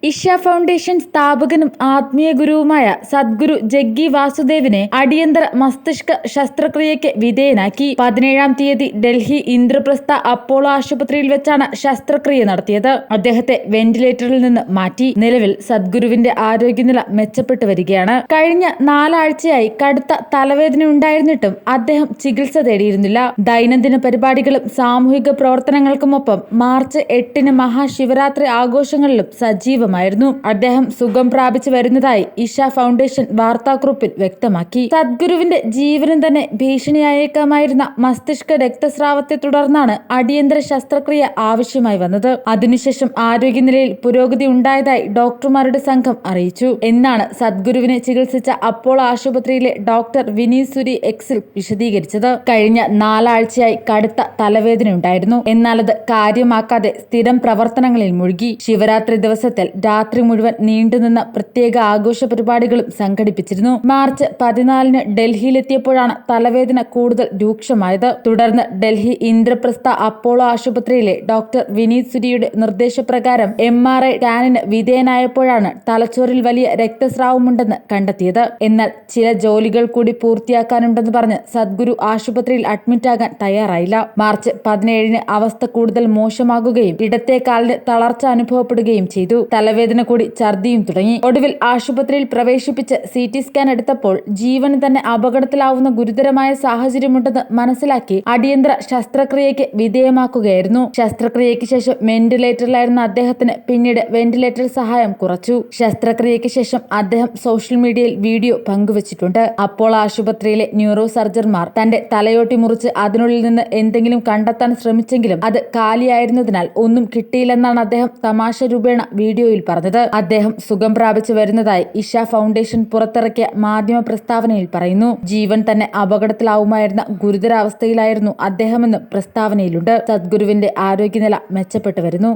Isha foundation സ്ഥാപകനും ആത്മീയ ഗുരുവുമായ സദ്ഗുരു ജഗ്ഗി വാസുദേവിനെ അടിയന്തര മസ്തിഷ്ക ശസ്ത്രക്രിയയ്ക്ക് വിധേയനാക്കി. 17-ാം തീയതി ഡൽഹി ഇന്ദ്രപ്രസ്ഥ അപ്പോളോ ആശുപത്രിയിൽ വെച്ചാണ് ശസ്ത്രക്രിയ നടത്തിയത്. അദ്ദേഹത്തെ വെന്റിലേറ്ററിൽ നിന്ന് മാറ്റി. നിലവിൽ സദ്ഗുരുവിന്റെ ആരോഗ്യനില മെച്ചപ്പെട്ടു വരികയാണ്. കഴിഞ്ഞ 4 ആഴ്ചയായി കടുത്ത തലവേദന ഉണ്ടായിരുന്നിട്ടും അദ്ദേഹം ചികിത്സ തേടിയിരുന്നില്ല. ദൈനംദിന പരിപാടികളും സാമൂഹിക പ്രവർത്തനങ്ങൾക്കുമൊപ്പം മാർച്ച് 8-ന് മഹാശിവരാത്രി ആഘോഷങ്ങളിലും സജീവമായിരുന്നു. അദ്ദേഹം സുഖം പ്രാപിച്ചു വരുന്നതായി ഇഷ ഫൗണ്ടേഷൻ വാർത്താക്കുറിപ്പിൽ വ്യക്തമാക്കി. സദ്ഗുരുവിന്റെ ജീവനും തന്നെ ഭീഷണിയായേക്കാമായിരുന്ന മസ്തിഷ്ക രക്തസ്രാവത്തെ തുടർന്നാണ് അടിയന്തര ശസ്ത്രക്രിയ ആവശ്യമായി വന്നത്. അതിനുശേഷം ആരോഗ്യനിലയിൽ പുരോഗതി ഉണ്ടായതായി ഡോക്ടർമാരുടെ സംഘം അറിയിച്ചു എന്നാണ് സദ്ഗുരുവിനെ ചികിത്സിച്ച അപ്പോളോ ആശുപത്രിയിലെ ഡോക്ടർ വിനീത് സുരി എക്സിൽ വിശദീകരിച്ചത്. കഴിഞ്ഞ 4 ആഴ്ചയായി കടുത്ത തലവേദന ഉണ്ടായിരുന്നു. എന്നാൽ അത് കാര്യമാക്കാതെ സ്ഥിരം പ്രവർത്തനങ്ങളിൽ മുഴുകി. ശിവരാത്രി ദിവസത്തിൽ രാത്രി മുഴുവൻ നീണ്ടുനിന്ന പ്രത്യേക ആഘോഷ പരിപാടികളും സംഘടിപ്പിച്ചിരുന്നു. മാർച്ച് 14-ന് ഡൽഹിയിലെത്തിയപ്പോഴാണ് തലവേദന കൂടുതൽ രൂക്ഷമായത്. തുടർന്ന് ഡൽഹി ഇന്ദ്രപ്രസ്ഥ അപ്പോളോ ആശുപത്രിയിലെ ഡോക്ടർ വിനീത് സുരിയുടെ നിർദ്ദേശപ്രകാരം MRI സ്കാനിന് വിധേയനായപ്പോഴാണ് തലച്ചോറിൽ വലിയ രക്തസ്രാവമുണ്ടെന്ന് കണ്ടെത്തിയത്. എന്നാൽ ചില ജോലികൾ കൂടി പൂർത്തിയാക്കാനുണ്ടെന്ന് പറഞ്ഞ് സദ്ഗുരു ആശുപത്രിയിൽ അഡ്മിറ്റാകാൻ തയ്യാറായില്ല. മാർച്ച് 17-ന് അവസ്ഥ കൂടുതൽ മോശമാകുകയും ഇടത്തെ കാലിന് തളർച്ച അനുഭവപ്പെടുകയും ചെയ്തു. തലവേദന കൂടി ഛർദിയും തുടങ്ങി. ഒടുവിൽ ആശുപത്രിയിൽ പ്രവേശിപ്പിച്ച് CT സ്കാൻ എടുത്തപ്പോൾ ജീവന് തന്നെ അപകടത്തിലാവുന്ന ഗുരുതരമായ സാഹചര്യമുണ്ടെന്ന് മനസ്സിലാക്കി അടിയന്തര ശസ്ത്രക്രിയയ്ക്ക് വിധേയമാക്കുകയായിരുന്നു. ശസ്ത്രക്രിയയ്ക്ക് ശേഷം വെന്റിലേറ്ററിലായിരുന്ന അദ്ദേഹത്തിന് പിന്നീട് വെന്റിലേറ്റർ സഹായം കുറച്ചു. ശസ്ത്രക്രിയയ്ക്ക് ശേഷം അദ്ദേഹം സോഷ്യൽ മീഡിയയിൽ വീഡിയോ പങ്കുവച്ചിട്ടുണ്ട്. അപ്പോളോ ആശുപത്രിയിലെ ന്യൂറോ സർജൻമാർ തന്റെ തലയോട്ടി മുറിച്ച് അതിനുള്ളിൽ നിന്ന് എന്തെങ്കിലും കണ്ടെത്താൻ ശ്രമിച്ചെങ്കിലും അത് കാലിയായിരുന്നതിനാൽ ഒന്നും കിട്ടിയില്ലെന്നാണ് അദ്ദേഹം തമാശ രൂപേണ വീഡിയോയിൽ പറഞ്ഞത്. അദ്ദേഹം സുഖം പ്രാപിച്ചു വരുന്നതായി ഇഷ ഫൗണ്ടേഷൻ പുറത്തിറക്കിയ മാധ്യമ പ്രസ്താവനയിൽ പറയുന്നു. ജീവൻ തന്നെ അപകടത്തിലാവുമായിരുന്ന ഗുരുതരാവസ്ഥയിലായിരുന്നു അദ്ദേഹമെന്നും പ്രസ്താവനയിലുണ്ട്. സദ്ഗുരുവിന്റെ ആരോഗ്യനില മെച്ചപ്പെട്ടു വരുന്നു.